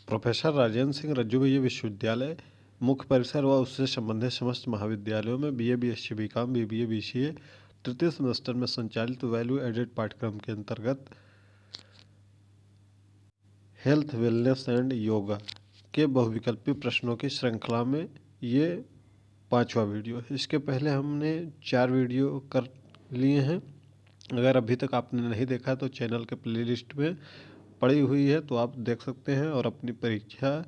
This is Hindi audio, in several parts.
प्रोफेसर राजेंद्र सिंह रज्जूभैया विश्वविद्यालय मुख्य परिसर व उससे संबंधित समस्त महाविद्यालयों में BA, BSc, BCom, BBA, BCA तृतीय सेमेस्टर में संचालित वैल्यू एडेड पाठ्यक्रम के अंतर्गत हेल्थ, वेलनेस एंड योगा के बहुविकल्पी प्रश्नों की श्रृंखला में ये 5वां वीडियो है। इसके पहले हमने 4 वीडियो कर लिए हैं। अगर अभी तक आपने नहीं देखा तो चैनल के प्लेलिस्ट में पड़ी हुई है, तो आप देख सकते हैं और अपनी परीक्षा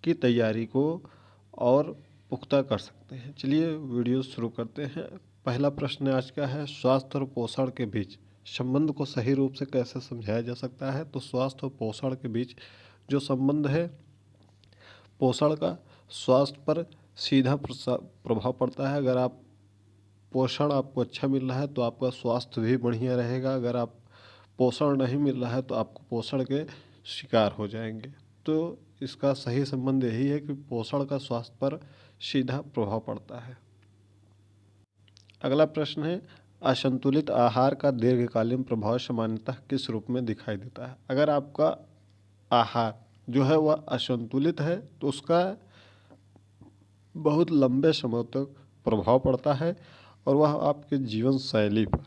की तैयारी को और पुख्ता कर सकते हैं। चलिए वीडियो शुरू करते हैं। पहला प्रश्न आज का है, स्वास्थ्य और पोषण के बीच संबंध को सही रूप से कैसे समझाया जा सकता है। तो स्वास्थ्य और पोषण के बीच जो संबंध है, पोषण का स्वास्थ्य पर सीधा प्रभाव पड़ता है। अगर आप पोषण आपको अच्छा मिल रहा है तो आपका स्वास्थ्य भी बढ़िया रहेगा। अगर आप पोषण नहीं मिल रहा है तो आपको पोषण के शिकार हो जाएंगे। तो इसका सही संबंध यही है कि पोषण का स्वास्थ्य पर सीधा प्रभाव पड़ता है। अगला प्रश्न है, असंतुलित आहार का दीर्घकालीन प्रभाव सामान्यतः किस रूप में दिखाई देता है। अगर आपका आहार जो है वह असंतुलित है तो उसका बहुत लंबे समय तक प्रभाव पड़ता है और वह आपके जीवन शैली पर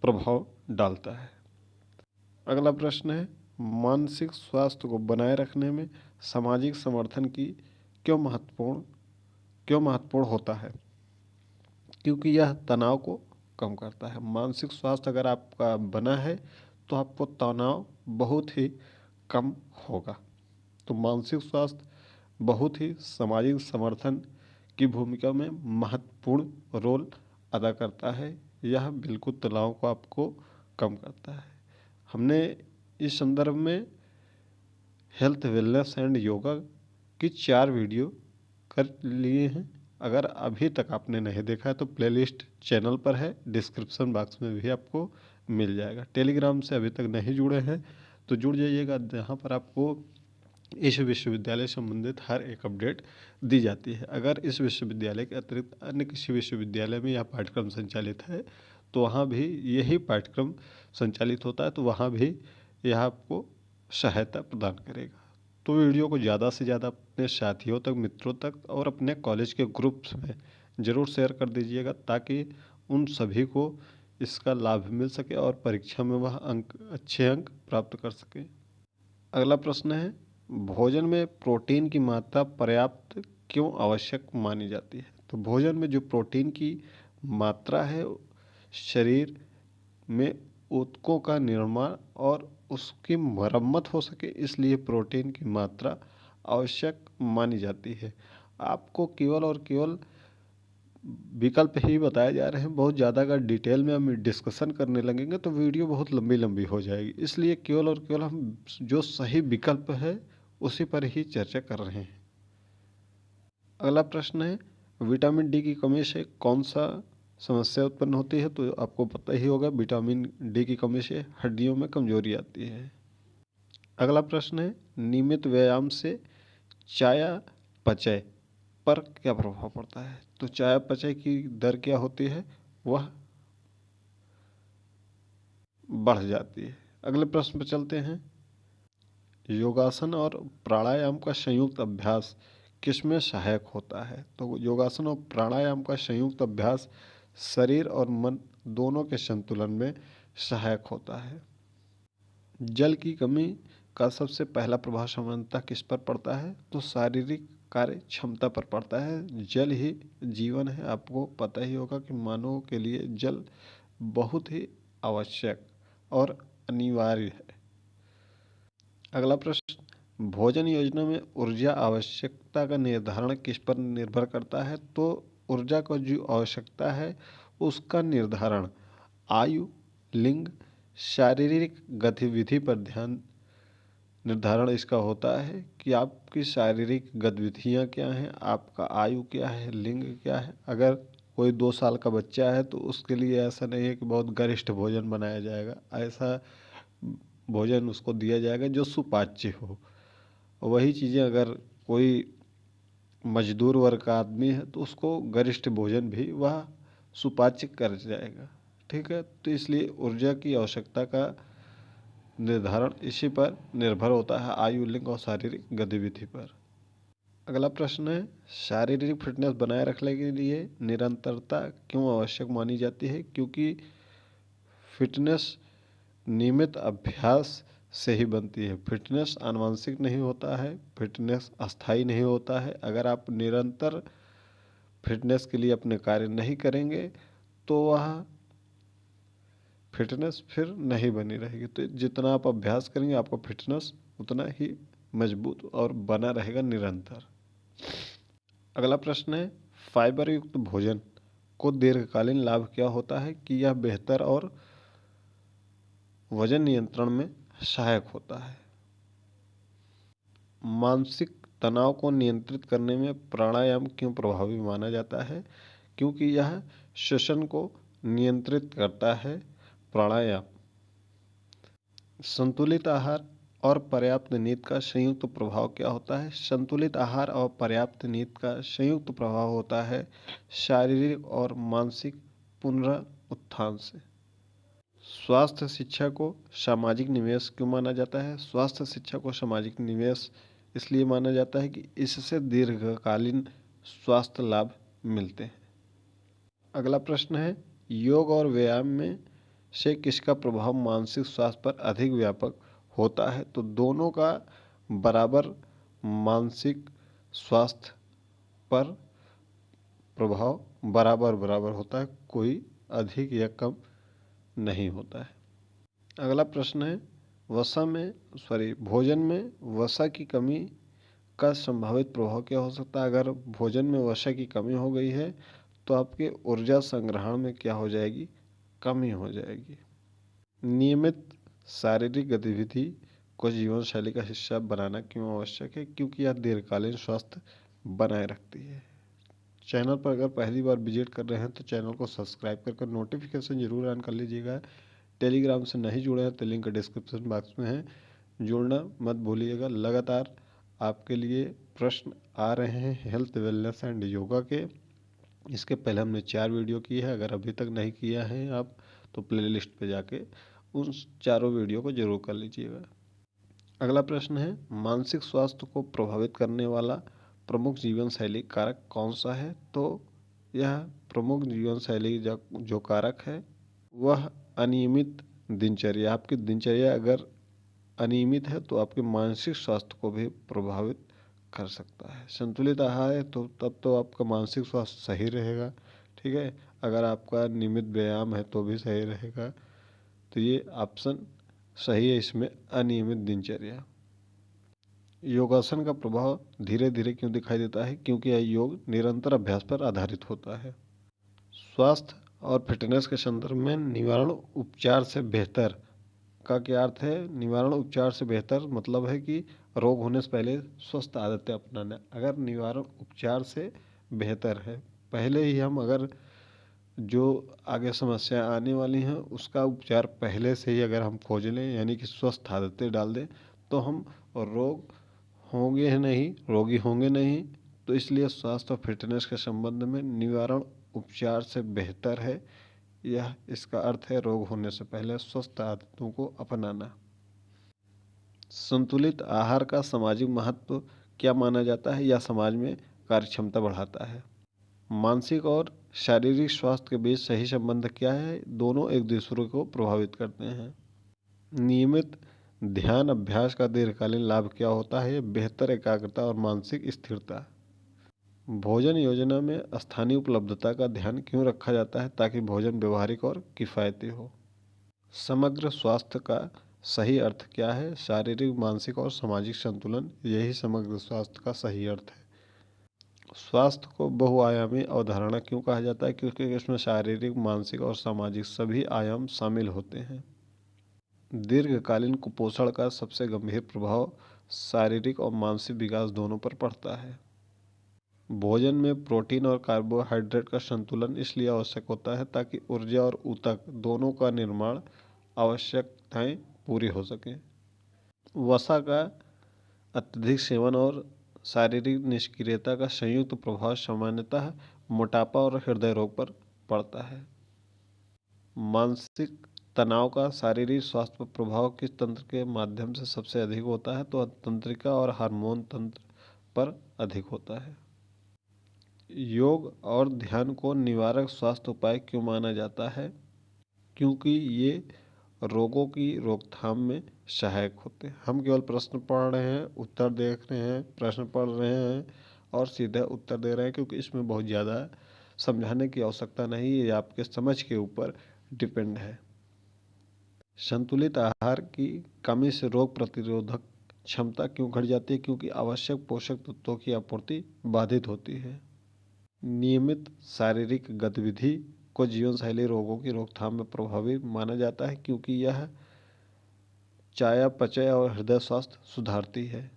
प्रभाव डालता है। अगला प्रश्न है, मानसिक स्वास्थ्य को बनाए रखने में सामाजिक समर्थन की क्यों महत्वपूर्ण होता है। क्योंकि यह तनाव को कम करता है। मानसिक स्वास्थ्य अगर आपका बना है तो आपको तनाव बहुत ही कम होगा। तो मानसिक स्वास्थ्य बहुत ही सामाजिक समर्थन की भूमिका में महत्वपूर्ण रोल अदा करता है। यह बिल्कुल तनाव को आपको कम करता है। हमने इस संदर्भ में हेल्थ, वेलनेस एंड योगा की 4 वीडियो कर लिए हैं। अगर अभी तक आपने नहीं देखा है तो प्लेलिस्ट चैनल पर है, डिस्क्रिप्शन बॉक्स में भी आपको मिल जाएगा। टेलीग्राम से अभी तक नहीं जुड़े हैं तो जुड़ जाइएगा, जहाँ पर आपको इस विश्वविद्यालय से संबंधित हर एक अपडेट दी जाती है। अगर इस विश्वविद्यालय के अतिरिक्त अन्य किसी विश्वविद्यालय में यह पाठ्यक्रम संचालित है तो वहाँ भी यही पाठ्यक्रम संचालित होता है, तो वहाँ भी यह आपको सहायता प्रदान करेगा। तो वीडियो को ज़्यादा से ज़्यादा अपने साथियों तक, मित्रों तक और अपने कॉलेज के ग्रुप्स में ज़रूर शेयर कर दीजिएगा, ताकि उन सभी को इसका लाभ मिल सके और परीक्षा में वह अच्छे अंक प्राप्त कर सके। अगला प्रश्न है, भोजन में प्रोटीन की मात्रा पर्याप्त क्यों आवश्यक मानी जाती है। तो भोजन में जो प्रोटीन की मात्रा है, शरीर में ऊतकों का निर्माण और उसकी मरम्मत हो सके, इसलिए प्रोटीन की मात्रा आवश्यक मानी जाती है। आपको केवल और केवल विकल्प ही बताए जा रहे हैं। बहुत ज़्यादा अगर डिटेल में हम डिस्कशन करने लगेंगे तो वीडियो बहुत लंबी हो जाएगी, इसलिए केवल और केवल हम जो सही विकल्प है उसी पर ही चर्चा कर रहे हैं। अगला प्रश्न है, विटामिन डी की कमी से कौन सा समस्या उत्पन्न होती है। तो आपको पता ही होगा, विटामिन डी की कमी से हड्डियों में कमजोरी आती है। अगला प्रश्न है, नियमित व्यायाम से चयापचय पर क्या प्रभाव पड़ता है। तो चयापचय की दर क्या होती है, वह बढ़ जाती है। अगले प्रश्न पर चलते हैं, योगासन और प्राणायाम का संयुक्त अभ्यास किसमें सहायक होता है। तो योगासन और प्राणायाम का संयुक्त अभ्यास शरीर और मन दोनों के संतुलन में सहायक होता है। जल की कमी का सबसे पहला प्रभाव सामान्यतः किस पर पड़ता है। तो शारीरिक कार्य क्षमता पर पड़ता है। जल ही जीवन है। आपको पता ही होगा कि मानव के लिए जल बहुत ही आवश्यक और अनिवार्य है। अगला प्रश्न, भोजन योजना में ऊर्जा आवश्यकता का निर्धारण किस पर निर्भर करता है। तो ऊर्जा को जो आवश्यकता है उसका निर्धारण आयु, लिंग, शारीरिक गतिविधि पर निर्धारण इसका होता है कि आपकी शारीरिक गतिविधियाँ क्या हैं, आपका आयु क्या है, लिंग क्या है। अगर कोई 2 साल का बच्चा है तो उसके लिए ऐसा नहीं है कि बहुत गरिष्ठ भोजन बनाया जाएगा, ऐसा भोजन उसको दिया जाएगा जो सुपाच्य हो। वही चीज़ें अगर कोई मजदूर वर्ग का आदमी है तो उसको गरिष्ठ भोजन भी वह सुपाच्य कर जाएगा। ठीक है, तो इसलिए ऊर्जा की आवश्यकता का निर्धारण इसी पर निर्भर होता है, आयु, लिंग और शारीरिक गतिविधि पर। अगला प्रश्न है, शारीरिक फिटनेस बनाए रखने के लिए निरंतरता क्यों आवश्यक मानी जाती है? क्योंकि फिटनेस नियमित अभ्यास से ही बनती है। फिटनेस आनुवंशिक नहीं होता है, फिटनेस अस्थायी नहीं होता है। अगर आप निरंतर फिटनेस के लिए अपने कार्य नहीं करेंगे तो वह फिटनेस फिर नहीं बनी रहेगी। तो जितना आप अभ्यास करेंगे आपका फिटनेस उतना ही मजबूत और बना रहेगा निरंतर। अगला प्रश्न है, फाइबर युक्त भोजन को दीर्घकालीन लाभ क्या होता है? कि यह बेहतर और वजन नियंत्रण में सहायक होता है। मानसिक तनाव को नियंत्रित करने में प्राणायाम क्यों प्रभावी माना जाता है? क्योंकि यह श्वसन को नियंत्रित करता है। प्राणायाम संतुलित आहार और पर्याप्त नींद का संयुक्त प्रभाव क्या होता है? संतुलित आहार और पर्याप्त नींद का संयुक्त प्रभाव होता है शारीरिक और मानसिक पुनरुत्थान से। स्वास्थ्य शिक्षा को सामाजिक निवेश क्यों माना जाता है? स्वास्थ्य शिक्षा को सामाजिक निवेश इसलिए माना जाता है कि इससे दीर्घकालीन स्वास्थ्य लाभ मिलते हैं। अगला प्रश्न है, योग और व्यायाम में से किसका प्रभाव मानसिक स्वास्थ्य पर अधिक व्यापक होता है? तो दोनों का बराबर मानसिक स्वास्थ्य पर प्रभाव बराबर बराबर होता है, कोई अधिक या कम नहीं होता है। अगला प्रश्न है, भोजन में वसा की कमी का संभावित प्रभाव क्या हो सकता है? अगर भोजन में वसा की कमी हो गई है तो आपके ऊर्जा संग्रहण में क्या हो जाएगी? कमी हो जाएगी। नियमित शारीरिक गतिविधि को जीवन शैली का हिस्सा बनाना क्यों आवश्यक है? क्योंकि यह दीर्घकालीन स्वास्थ्य बनाए रखती है। चैनल पर अगर पहली बार विजिट कर रहे हैं तो चैनल को सब्सक्राइब कर नोटिफिकेशन जरूर ऑन कर लीजिएगा। टेलीग्राम से नहीं जुड़े हैं तो लिंक डिस्क्रिप्शन बॉक्स में है, जुड़ना मत भूलिएगा। लगातार आपके लिए प्रश्न आ रहे हैं हेल्थ, वेलनेस एंड योगा के। इसके पहले हमने 4 वीडियो की है, अगर अभी तक नहीं किया है आप तो प्लेलिस्ट पे जाके उन चारों वीडियो को जरूर कर लीजिएगा। अगला प्रश्न है, मानसिक स्वास्थ्य को प्रभावित करने वाला प्रमुख जीवन शैली कारक कौन सा है? तो यह प्रमुख जीवन शैली जो कारक है वह अनियमित दिनचर्या। आपकी दिनचर्या अगर अनियमित है तो आपके मानसिक स्वास्थ्य को भी प्रभावित कर सकता है। संतुलित आहार है तो तब तो आपका मानसिक स्वास्थ्य सही रहेगा, ठीक है। अगर आपका नियमित व्यायाम है तो भी सही रहेगा। तो ये ऑप्शन सही है इसमें, अनियमित दिनचर्या। योगासन का प्रभाव धीरे धीरे क्यों दिखाई देता है? क्योंकि यह योग निरंतर अभ्यास पर आधारित होता है। स्वास्थ्य और फिटनेस के संदर्भ में निवारण उपचार से बेहतर का क्या अर्थ है? निवारण उपचार से बेहतर मतलब है कि रोग होने से पहले स्वस्थ आदतें अपनाना। अगर निवारण उपचार से बेहतर है, पहले ही हम अगर जो आगे समस्या आने वाली हैं उसका उपचार पहले से ही अगर हम खोज लें, यानी कि स्वस्थ आदतें डाल दें, तो हम रोगी होंगे नहीं। तो इसलिए स्वास्थ्य और फिटनेस के संबंध में निवारण उपचार से बेहतर है। यह इसका अर्थ है रोग होने से पहले स्वस्थ आदतों को अपनाना। संतुलित आहार का सामाजिक महत्व क्या माना जाता है? यह समाज में कार्यक्षमता बढ़ाता है। मानसिक और शारीरिक स्वास्थ्य के बीच सही संबंध क्या है? दोनों एक दूसरे को प्रभावित करते हैं। नियमित ध्यान अभ्यास का दीर्घकालीन लाभ क्या होता है? बेहतर एकाग्रता और मानसिक स्थिरता। भोजन योजना में स्थानीय उपलब्धता का ध्यान क्यों रखा जाता है? ताकि भोजन व्यवहारिक और किफ़ायती हो। समग्र स्वास्थ्य का सही अर्थ क्या है? शारीरिक, मानसिक और सामाजिक संतुलन, यही समग्र स्वास्थ्य का सही अर्थ है। स्वास्थ्य को बहुआयामी अवधारणा क्यों कहा जाता है? क्योंकि इसमें शारीरिक, मानसिक और सामाजिक सभी आयाम शामिल होते हैं। दीर्घकालीन कुपोषण का सबसे गंभीर प्रभाव शारीरिक और मानसिक विकास दोनों पर पड़ता है। भोजन में प्रोटीन और कार्बोहाइड्रेट का संतुलन इसलिए आवश्यक होता है ताकि ऊर्जा और ऊतक दोनों का निर्माण आवश्यकताएं पूरी हो सकें। वसा का अत्यधिक सेवन और शारीरिक निष्क्रियता का संयुक्त प्रभाव सामान्यतः मोटापा और हृदय रोग पर पड़ता है। मानसिक तनाव का शारीरिक स्वास्थ्य पर प्रभाव किस तंत्र के माध्यम से सबसे अधिक होता है? तो तंत्रिका और हार्मोन तंत्र पर अधिक होता है। योग और ध्यान को निवारक स्वास्थ्य उपाय क्यों माना जाता है? क्योंकि ये रोगों की रोकथाम में सहायक होते हैं। हम केवल प्रश्न पढ़ रहे हैं, उत्तर देख रहे हैं, प्रश्न पढ़ रहे हैं और सीधा उत्तर दे रहे हैं, क्योंकि इसमें बहुत ज़्यादा समझाने की आवश्यकता नहीं है, ये आपके समझ के ऊपर डिपेंड है। संतुलित आहार की कमी से रोग प्रतिरोधक क्षमता क्यों घट जाती है? क्योंकि आवश्यक पोषक तत्वों की आपूर्ति बाधित होती है। नियमित शारीरिक गतिविधि को जीवनशैली रोगों की रोकथाम में प्रभावी माना जाता है, क्योंकि यह चयापचय और हृदय स्वास्थ्य सुधारती है।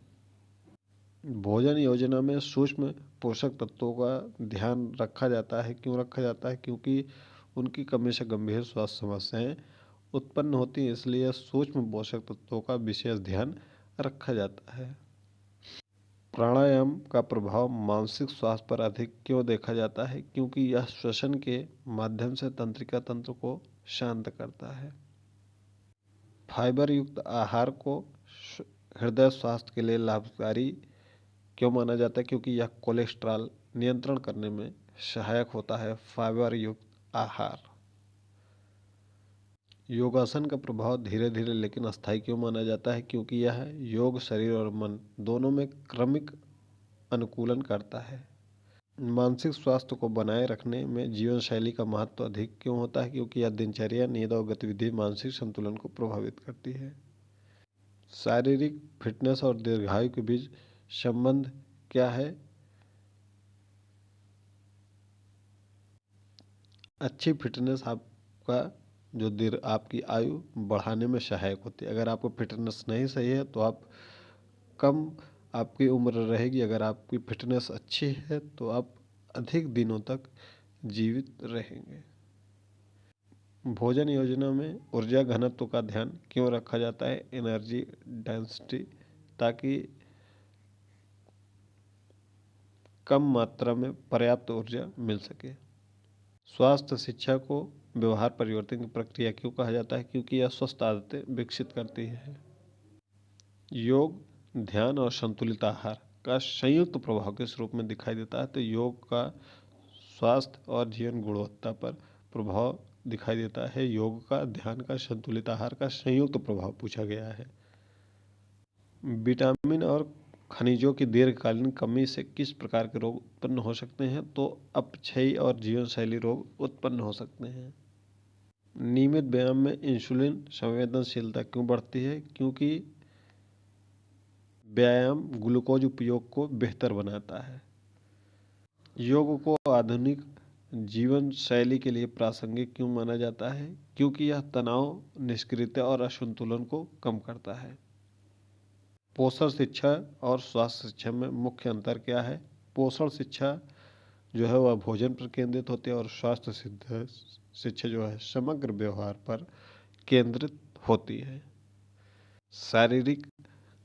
भोजन योजना में सूक्ष्म पोषक तत्वों का ध्यान रखा जाता है। क्यों रखा जाता है? क्योंकि उनकी कमी से गंभीर स्वास्थ्य समस्याएं उत्पन्न होती हैं, इसलिए सूक्ष्म पोषक तत्वों का विशेष ध्यान रखा जाता है। प्राणायाम का प्रभाव मानसिक स्वास्थ्य पर अधिक क्यों देखा जाता है? क्योंकि यह श्वसन के माध्यम से तंत्रिका तंत्र को शांत करता है। फाइबर युक्त आहार को हृदय स्वास्थ्य के लिए लाभकारी क्यों माना जाता है? क्योंकि यह कोलेस्ट्रॉल नियंत्रण करने में सहायक होता है। फाइबर युक्त आहार। योगासन का प्रभाव धीरे धीरे लेकिन अस्थायी क्यों माना जाता है? क्योंकि यह योग शरीर और मन दोनों में क्रमिक अनुकूलन करता है। मानसिक स्वास्थ्य को बनाए रखने में जीवन शैली का महत्व अधिक क्यों होता है? क्योंकि यह दिनचर्या, नींद और गतिविधि मानसिक संतुलन को प्रभावित करती है। शारीरिक फिटनेस और दीर्घायु के बीच संबंध क्या है? अच्छी फिटनेस आपका आपकी आयु बढ़ाने में सहायक होती है। अगर आपको फिटनेस नहीं सही है तो आप कम आपकी उम्र रहेगी। अगर आपकी फिटनेस अच्छी है तो आप अधिक दिनों तक जीवित रहेंगे। भोजन योजना में ऊर्जा घनत्व का ध्यान क्यों रखा जाता है? एनर्जी डेंसिटी, ताकि कम मात्रा में पर्याप्त ऊर्जा मिल सके। स्वास्थ्य शिक्षा को व्यवहार परिवर्तन की प्रक्रिया क्यों कहा जाता है? क्योंकि यह स्वस्थ आदतें विकसित करती है। योग, ध्यान और संतुलित आहार का संयुक्त प्रभाव किस रूप में दिखाई देता है? तो योग का स्वास्थ्य और जीवन गुणवत्ता पर प्रभाव दिखाई देता है। योग का, ध्यान का, संतुलित आहार का संयुक्त प्रभाव पूछा गया है। विटामिन और खनिजों की दीर्घकालीन कमी से किस प्रकार के रोग उत्पन्न हो सकते हैं? तो अपक्षयी और जीवनशैली रोग उत्पन्न हो सकते हैं। नियमित व्यायाम में इंसुलिन संवेदनशीलता क्यों बढ़ती है? क्योंकि व्यायाम ग्लूकोज उपयोग को बेहतर बनाता है। योग को आधुनिक जीवन शैली के लिए प्रासंगिक क्यों माना जाता है? क्योंकि यह तनाव, निष्क्रियता और असंतुलन को कम करता है। पोषण शिक्षा और स्वास्थ्य शिक्षा में मुख्य अंतर क्या है? पोषण शिक्षा जो है वह भोजन पर केंद्रित होती है और स्वास्थ्य शिक्षा जो है समग्र व्यवहार पर केंद्रित होती है। शारीरिक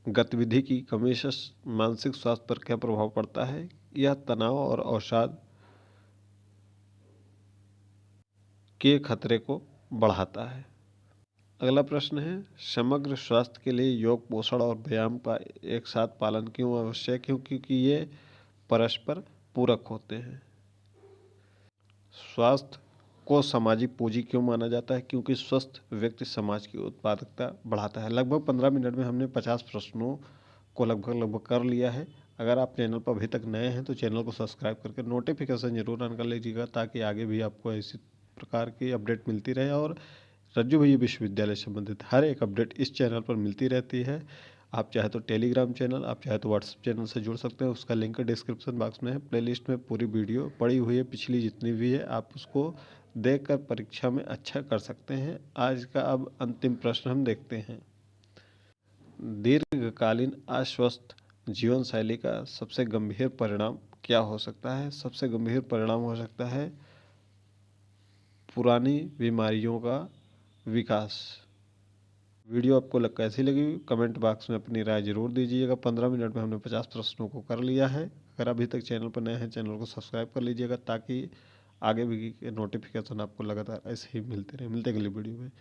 गतिविधि की कमी से मानसिक स्वास्थ्य पर क्या प्रभाव पड़ता है? यह तनाव और अवसाद के खतरे को बढ़ाता है। अगला प्रश्न है, समग्र स्वास्थ्य के लिए योग, पोषण और व्यायाम का एक साथ पालन क्यों आवश्यक है? क्योंकि ये परस्पर पूरक होते हैं। स्वास्थ्य को सामाजिक पूंजी क्यों माना जाता है? क्योंकि स्वस्थ व्यक्ति समाज की उत्पादकता बढ़ाता है। लगभग 15 मिनट में हमने 50 प्रश्नों को लगभग कर लिया है। अगर आप चैनल पर अभी तक नए हैं तो चैनल को सब्सक्राइब करके नोटिफिकेशन जरूर ऑन कर लीजिएगा, ताकि आगे भी आपको इसी प्रकार की अपडेट मिलती रहे और रज्जू भैया विश्वविद्यालय से संबंधित हर एक अपडेट इस चैनल पर मिलती रहती है। आप चाहे तो टेलीग्राम चैनल, आप चाहे तो व्हाट्सएप चैनल से जुड़ सकते हैं, उसका लिंक डिस्क्रिप्शन बॉक्स में है। प्लेलिस्ट में पूरी वीडियो पड़ी हुई है, पिछली जितनी भी है, आप उसको देखकर परीक्षा में अच्छा कर सकते हैं। आज का अब अंतिम प्रश्न हम देखते हैं। दीर्घकालीन अस्वस्थ जीवन शैली का सबसे गंभीर परिणाम क्या हो सकता है? सबसे गंभीर परिणाम हो सकता है पुरानी बीमारियों का विकास। वीडियो आपको कैसी लगी कमेंट बॉक्स में अपनी राय जरूर दीजिएगा। 15 मिनट में हमने 50 प्रश्नों को कर लिया है। अगर अभी तक चैनल पर नए हैं, चैनल को सब्सक्राइब कर लीजिएगा, ताकि आगे भी नोटिफिकेशन आपको लगातार ऐसे ही मिलते रहे। मिलते अगली वीडियो में।